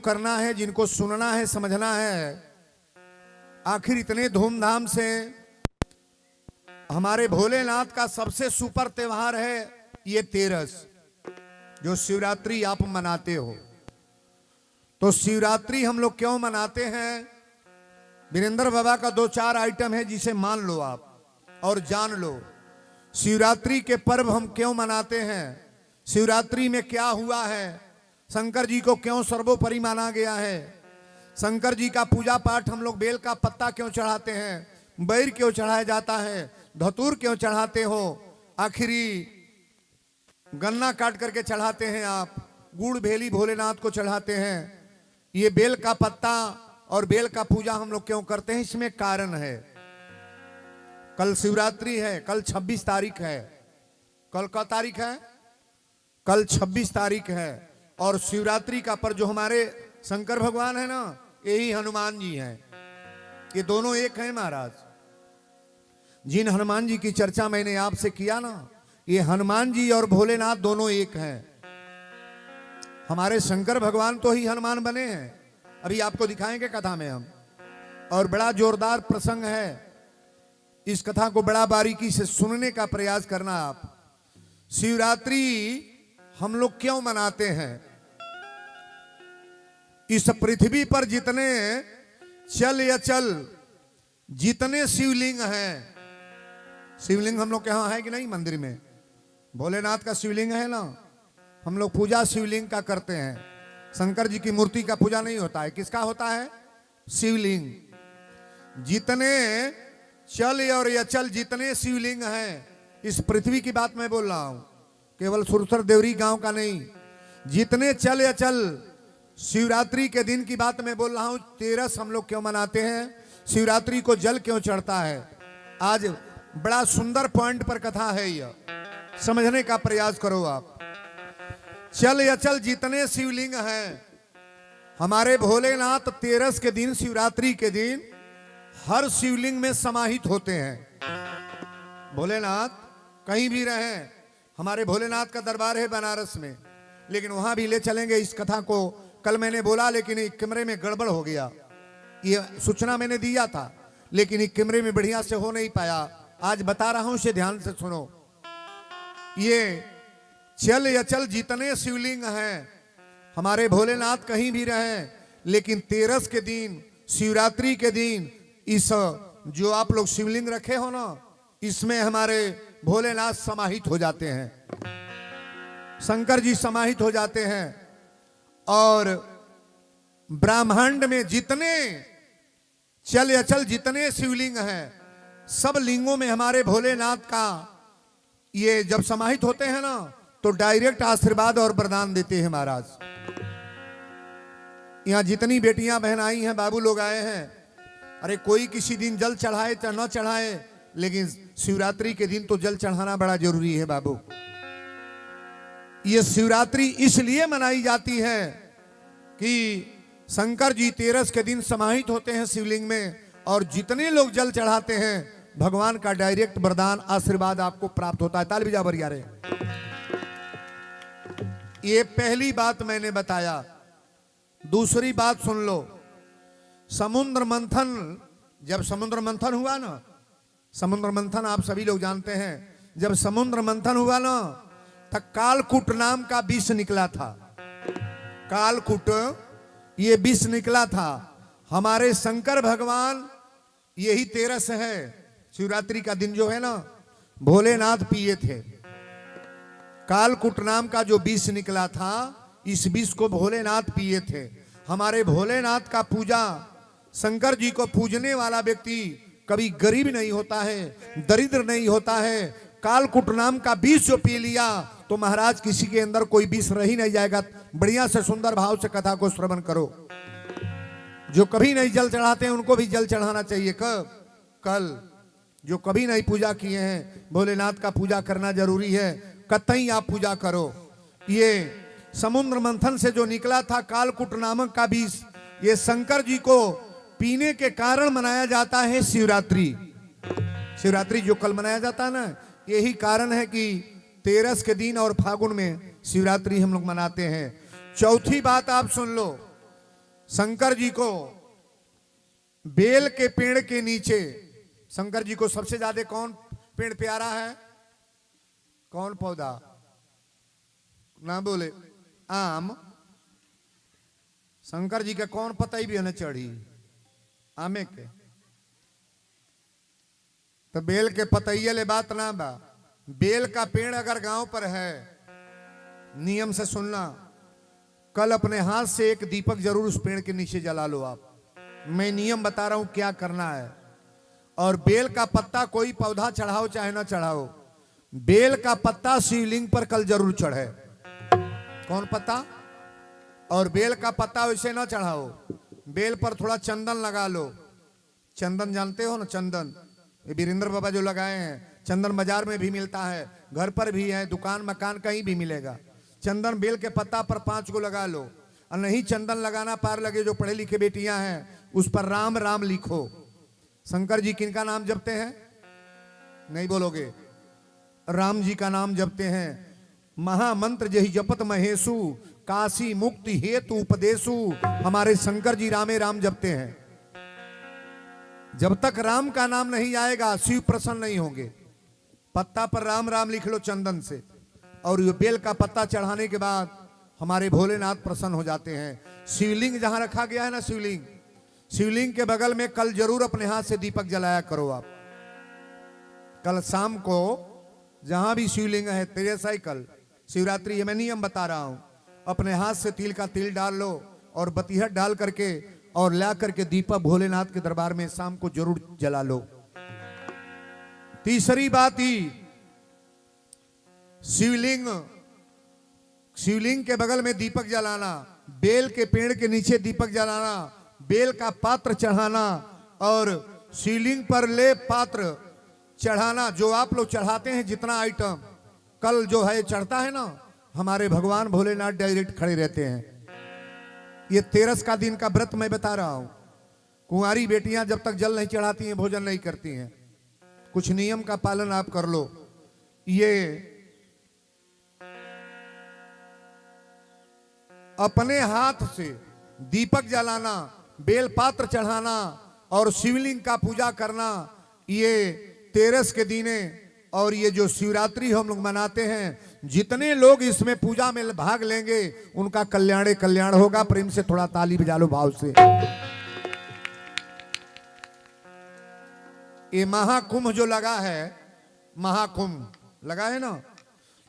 करना है, जिनको सुनना है, समझना है। आखिर इतने धूमधाम से हमारे भोलेनाथ का सबसे सुपर त्योहार है ये तेरस, जो शिवरात्रि आप मनाते हो। तो शिवरात्रि हम लोग क्यों मनाते हैं? वीरेंद्र बाबा का 2-4 आइटम है जिसे मान लो आप और जान लो। शिवरात्रि के पर्व हम क्यों मनाते हैं, शिवरात्रि में क्या हुआ है, शंकर जी को क्यों सर्वोपरि माना गया है, शंकर जी का पूजा पाठ हम लोग बेल का पत्ता क्यों चढ़ाते हैं, बैर क्यों चढ़ाया जाता है, धतूर क्यों चढ़ाते हो, आखिरी गन्ना काट करके चढ़ाते हैं आप, गुड़ भेली भोलेनाथ को चढ़ाते हैं। ये बेल का पत्ता और बेल का पूजा हम लोग क्यों करते हैं, इसमें कारण है। कल शिवरात्रि है, कल 26 तारीख है। कल क्या तारीख है? कल 26 तारीख है। और शिवरात्रि का पर जो हमारे शंकर भगवान है ना, यही हनुमान जी हैं। ये दोनों एक हैं महाराज। जिन हनुमान जी की चर्चा मैंने आपसे किया ना, ये हनुमान जी और भोलेनाथ दोनों एक हैं। हमारे शंकर भगवान तो ही हनुमान बने हैं, अभी आपको दिखाएंगे कथा में हम। और बड़ा जोरदार प्रसंग है, इस कथा को बड़ा बारीकी से सुनने का प्रयास करना आप। शिवरात्रि हम लोग क्यों मनाते हैं? इस पृथ्वी पर जितने चल अचल जितने शिवलिंग हैं, शिवलिंग हम लोग के यहाँ है कि नहीं? मंदिर में भोलेनाथ का शिवलिंग है ना, हम लोग पूजा शिवलिंग का करते हैं। शंकर जी की मूर्ति का पूजा नहीं होता है, किसका होता है? शिवलिंग। जितने चल और अचल जितने शिवलिंग हैं, इस पृथ्वी की बात मैं बोल रहा हूं, केवल सुरसर देवरी गांव का नहीं, जितने चल अचल शिवरात्रि के दिन की बात मैं बोल रहा हूं। तेरस हम लोग क्यों मनाते हैं, शिवरात्रि को जल क्यों चढ़ता है? आज बड़ा सुंदर पॉइंट पर कथा है, यह समझने का प्रयास करो आप। चल अचल जितने शिवलिंग हैं, हमारे भोलेनाथ तेरस के दिन, शिवरात्रि के दिन हर शिवलिंग में समाहित होते हैं। भोलेनाथ कहीं भी रहे, हमारे भोलेनाथ का दरबार है बनारस में, लेकिन वहां भी ले चलेंगे इस कथा को। कल मैंने बोला लेकिन एक कैमरे में गड़बड़ हो गया, ये सूचना मैंने दिया था लेकिन एक कैमरे में बढ़िया से हो नहीं पाया। आज बता रहा हूं, इसे ध्यान से सुनो। ये चल अचल जितने शिवलिंग हैं, हमारे भोलेनाथ कहीं भी रहे, लेकिन तेरस के दिन, शिवरात्रि के दिन, इस जो आप लोग शिवलिंग रखे हो ना, इसमें हमारे भोलेनाथ समाहित हो जाते हैं, शंकर जी समाहित हो जाते हैं। और ब्रह्मांड में जितने चल अचल जितने शिवलिंग हैं, सब लिंगों में हमारे भोलेनाथ का ये जब समाहित होते हैं ना, तो डायरेक्ट आशीर्वाद और वरदान देते हैं महाराज। यहां जितनी बेटियां बहन आई हैं, बाबू लोग आए हैं, अरे कोई किसी दिन जल चढ़ाए चाहे न चढ़ाए, लेकिन शिवरात्रि के दिन तो जल चढ़ाना बड़ा जरूरी है बाबू। ये शिवरात्रि इसलिए मनाई जाती है कि शंकर जी तेरस के दिन समाहित होते हैं शिवलिंग में, और जितने लोग जल चढ़ाते हैं, भगवान का डायरेक्ट वरदान आशीर्वाद आपको प्राप्त होता है। ताली बजा बरिया रे। ये पहली बात मैंने बताया। दूसरी बात सुन लो। समुद्र मंथन, जब समुद्र मंथन हुआ ना, समुद्र मंथन आप सभी लोग जानते हैं, जब समुद्र मंथन हुआ ना, तब कालकूट नाम का विष निकला था। कालकूट ये विष निकला था। हमारे शंकर भगवान, यही तेरस है, शिवरात्रि का दिन जो है ना, भोलेनाथ पिए थे। कालकूट नाम का जो विष निकला था, इस विष को भोलेनाथ पिए थे। हमारे भोलेनाथ का पूजा, शंकर जी को पूजने वाला व्यक्ति कभी गरीब नहीं होता है, दरिद्र नहीं होता है। कालकूट नाम का विष जो पी लिया, तो महाराज किसी के अंदर कोई विष रह ही नहीं जाएगा। बढ़िया से सुंदर भाव से कथा को श्रवण करो। जो कभी नहीं जल चढ़ाते हैं, उनको भी जल चढ़ाना चाहिए। कब? कल। जो कभी नहीं पूजा किए हैं, भोलेनाथ का पूजा करना जरूरी है। कतई आप पूजा करो। ये समुद्र मंथन से जो निकला था कालकूट नामक का विष, ये शंकर जी को पीने के कारण मनाया जाता है शिवरात्रि। शिवरात्रि जो कल मनाया जाता है ना, यही कारण है कि तेरस के दिन और फागुन में शिवरात्रि हम लोग मनाते हैं। चौथी बात आप सुन लो। शंकर जी को बेल के पेड़ के नीचे, शंकर जी को सबसे ज्यादा कौन पेड़ प्यारा है? कौन पौधा? ना बोले। आम। शंकर जी के कौन पतई भी है चढ़ी? आमे के। तो बेल के पतैये ले बात ना बा। बेल का पेड़ अगर गांव पर है, नियम से सुनना, कल अपने हाथ से एक दीपक जरूर उस पेड़ के नीचे जला लो आप। मैं नियम बता रहा हूं क्या करना है। और बेल का पत्ता कोई पौधा चढ़ाओ चाहे ना चढ़ाओ, बेल का पत्ता शिवलिंग पर कल जरूर चढ़े। कौन पत्ता? और बेल का पत्ता वैसे ना चढ़ाओ, बेल पर थोड़ा चंदन लगा लो। चंदन जानते हो ना? चंदन ये वीरेंद्र बाबा जो लगाए हैं, चंदन बाजार में भी मिलता है, घर पर भी है, दुकान मकान कहीं भी मिलेगा। चंदन बेल के पत्ता पर 5 को लगा लो। और नहीं चंदन लगाना पार लगे, जो पढ़े लिखे बेटियां हैं, उस पर राम राम लिखो। शंकर जी किनका नाम जपते हैं? नहीं बोलोगे? राम जी का नाम जपते हैं। महामंत्र जही जपत महेशु, काशी मुक्ति हेतु उपदेशु। हमारे शंकर जी रामे राम जपते हैं। जब तक राम का नाम नहीं आएगा शिव प्रसन्न नहीं होंगे। पत्ता पर राम राम लिख लो चंदन से, और ये बेल का पत्ता चढ़ाने के बाद हमारे भोलेनाथ प्रसन्न हो जाते हैं। शिवलिंग जहां रखा गया है ना, शिवलिंग के बगल में कल जरूर अपने हाथ से दीपक जलाया करो आप। कल शाम को जहां भी शिवलिंग है, तेरे साइकिल शिवरात्रि है, मैं नियम बता रहा हूं, अपने हाथ से तिल का तिल डाल लो और बतीहट डाल करके और ला करके दीपक भोलेनाथ के दरबार में शाम को जरूर जला लो। तीसरी बात ही, शिवलिंग के बगल में दीपक जलाना, बेल के पेड़ के नीचे दीपक जलाना, बेल का पात्र चढ़ाना और शिवलिंग पर ले पात्र चढ़ाना। जो आप लोग चढ़ाते हैं जितना आइटम, कल जो है चढ़ता है ना, हमारे भगवान भोलेनाथ डायरेक्ट खड़े रहते हैं। ये 13 का दिन का व्रत मैं बता रहा हूं। कुंवारी बेटियां जब तक जल नहीं चढ़ाती हैं, भोजन नहीं करती हैं। कुछ नियम का पालन आप कर लो। ये अपने हाथ से दीपक जलाना, बेल पात्र चढ़ाना और शिवलिंग का पूजा करना, ये 13 के दिने और ये जो शिवरात्रि हम लोग मनाते हैं, जितने लोग इसमें पूजा में भाग लेंगे उनका कल्याण कल्याण होगा। प्रेम से थोड़ा ताली बजा लो भाव से। ये महाकुंभ जो लगा है, महाकुंभ लगा है ना,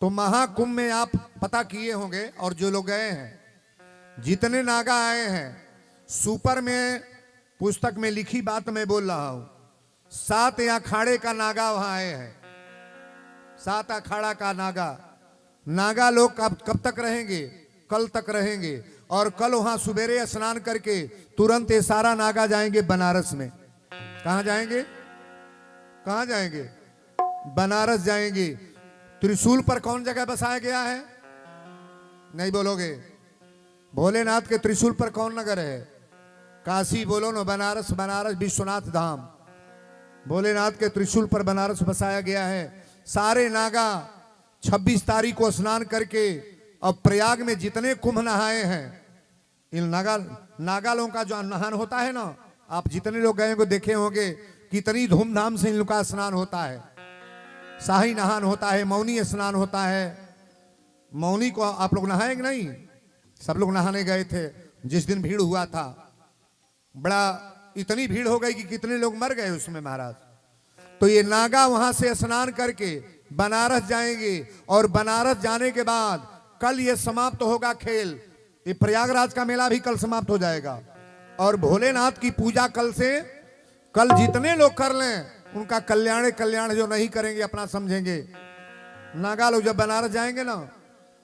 तो महाकुंभ में आप पता किए होंगे, और जो लोग गए हैं, जितने नागा आए हैं, सुपर में पुस्तक में लिखी बात मैं बोल रहा हूं, 7 अखाड़े का नागा वहां आए हैं। 7 अखाड़ा का नागा लोग कब तक रहेंगे? कल तक रहेंगे। और कल वहां सुबेरे स्नान करके तुरंत ये सारा नागा जाएंगे बनारस में। कहां जाएंगे? कहां जाएंगे? बनारस जाएंगे। त्रिशूल पर कौन जगह बसाया गया है? नहीं बोलोगे? भोलेनाथ के त्रिशूल पर कौन नगर है? काशी बोलो ना, बनारस, बनारस विश्वनाथ धाम। भोलेनाथ के त्रिशूल पर बनारस बसाया गया है। सारे नागा 26 तारीख को स्नान करके अब प्रयाग में जितने कुंभ नहाए हैं, इन नागा लोगों का जो नहान होता है ना, आप जितने लोग गए को देखे होंगे कितनी धूमधाम से इन लोग का स्नान होता है। शाही नहान होता है, मौनी स्नान होता है। मौनी को आप लोग नहाएंगे नहीं? सब लोग नहाने गए थे जिस दिन भीड़ हुआ था। बड़ा इतनी भीड़ हो गई कि कितने लोग मर गए उसमें महाराज। तो ये नागा वहां से स्नान करके बनारस जाएंगे, और बनारस जाने के बाद कल ये समाप्त होगा खेल। ये प्रयागराज का मेला भी कल समाप्त हो जाएगा, और भोलेनाथ की पूजा कल से, कल जितने लोग कर लें उनका कल्याण कल्याण, जो नहीं करेंगे अपना समझेंगे। नागा लोग जब बनारस जाएंगे ना,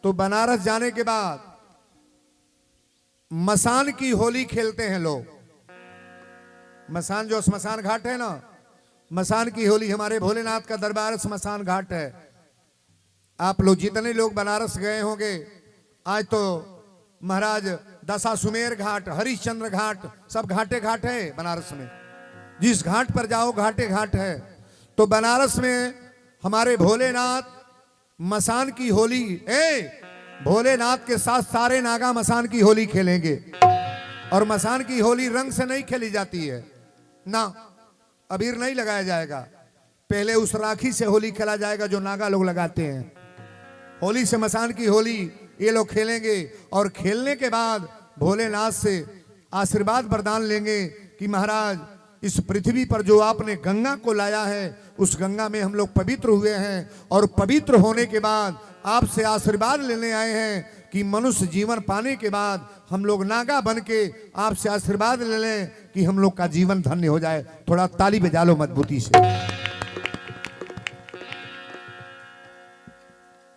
तो बनारस जाने के बाद मसान की होली खेलते हैं लोग। मसान जो स्मशान घाट है ना, मसान की होली, हमारे भोलेनाथ का दरबार स्मशान घाट है। आप लोग जितने लोग बनारस गए होंगे, आज तो महाराज दशाश्वमेध घाट, हरिश्चंद्र घाट, सब घाटे घाट है बनारस में। जिस घाट पर जाओ घाटे घाट है। तो बनारस में हमारे भोलेनाथ मसान की होली, भोलेनाथ के साथ सारे नागा मसान की होली खेलेंगे। और मसान की होली रंग से नहीं खेली जाती है ना, अबीर नहीं लगाया जाएगा। पहले उस राखी से होली खेला जाएगा जो नागा लोग लगाते हैं। होली से मसान की होली ये लोग खेलेंगे और खेलने के बाद भोलेनाथ से आशीर्वाद वरदान लेंगे कि महाराज इस पृथ्वी पर जो आपने गंगा को लाया है उस गंगा में हम लोग पवित्र हुए हैं और पवित्र होने के बाद आपसे आशीर्वाद लेने आए हैं कि मनुष्य जीवन पाने के बाद हम लोग नागा बन के आपसे आशीर्वाद ले लें कि हम लोग का जीवन धन्य हो जाए। थोड़ा ताली बजा लो मजबूती से।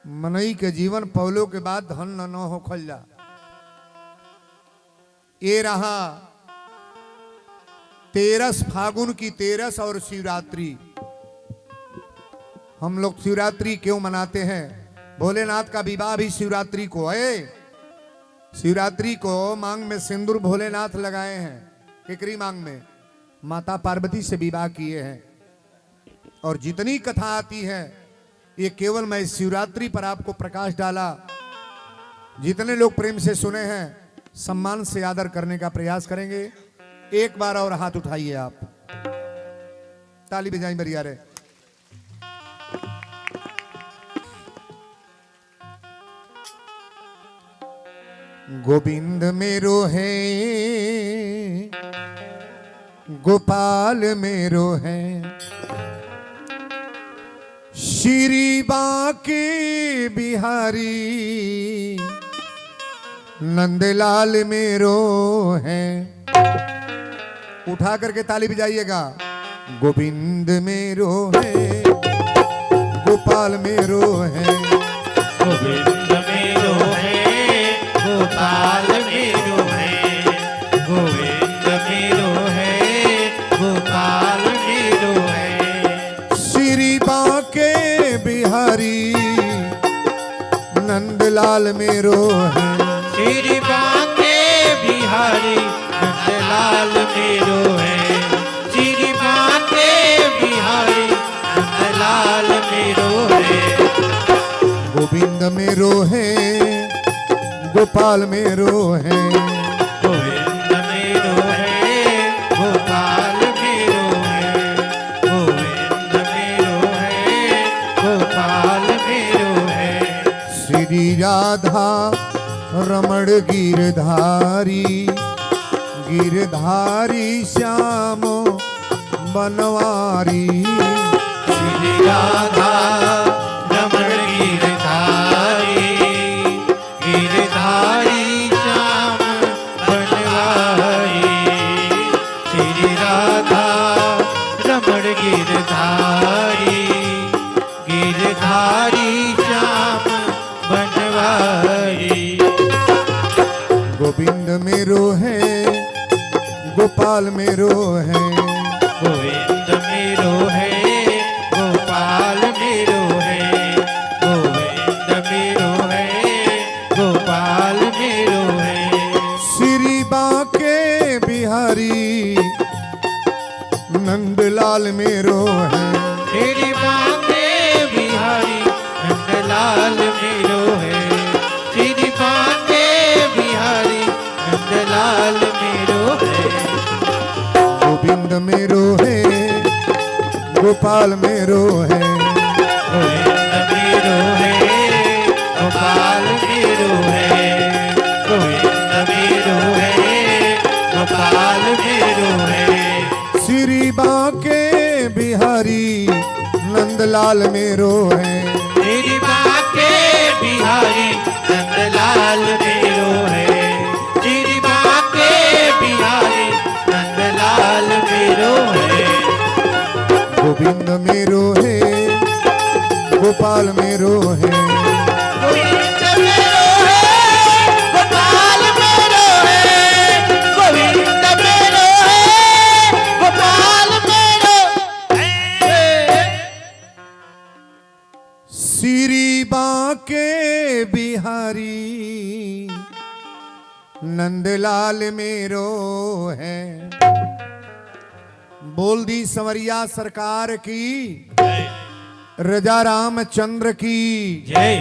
मनई के जीवन पौलो के बाद धन न हो खल जा। ये रहा 13 फागुन की 13 और शिवरात्रि। हम लोग शिवरात्रि क्यों मनाते हैं? भोलेनाथ का विवाह भी शिवरात्रि को है। शिवरात्रि को मांग में सिंदूर भोलेनाथ लगाए हैं। केकरी मांग में माता पार्वती से विवाह किए हैं। और जितनी कथा आती है ये केवल मैं शिवरात्रि पर आपको प्रकाश डाला। जितने लोग प्रेम से सुने हैं सम्मान से आदर करने का प्रयास करेंगे। एक बार और हाथ उठाइए आप, ताली बजाई बरिया रे। गोविंद मेरो है, गोपाल मेरो है, श्री बांके बिहारी नंदलाल मेरो है। उठा करके ताली बजाइएगा। गोविंद मेरो है, गोपाल मेरो है, गोविंद मेरो है, गोपाल मेरो है, गोविंद मेरो है, गोपाल मेरो है। श्री बांके बिहारी नंदलाल मेरो है, श्री बांके बिहारी नंदलाल मेरो है, श्री बांके बिहारी नंदलाल मेरो है। गोविंद मेरो है, गोपाल मेरो है, गोविंद मेरो है, गोपाल मेरो है, गोविंद मेरो है, गोपाल मेरो है। श्री राधा रमण गिरधारी, गिरधारी श्याम बनवारी। श्री राधा रमण गिरधारी, गिरधारी श्याम बनवारी। श्री राधा रमण गिरधारी, गिरधारी श्याम बनवारी। गोविंद मेरो है, गोपाल मेरो है, गोविंद मेरो है, गोपाल मेरो है, गोविंद मेरो है, गोपाल मेरो है। श्री बांके बिहारी नंदलाल मेरो है, श्री बांके बिहारी नंदलाल मेरो है, श्री बांके बिहारी नंदलाल मेरो है। गोविंद मेरो है, गोपाल मेरो है, गोविंद मेरो है, गोपाल मेरो है, गोविंद मेरो है, गोपाल मेरो है। श्री बांके बिहारी नंदलाल मेरो है, श्री बांके बिहारी नंदलाल मेरो है, श्री बांके बिहारी नंदलाल मेरो है। गोविंद मेरो है, गोपाल मेरो है, गोविंद मेरो है, गोपाल मेरो है, गोविंद मेरो है, गोपाल मेरो है। श्री बांके बिहारी नंदलाल मेरो है। बोल दी संवरिया सरकार की, रजा रामचंद्र की जय।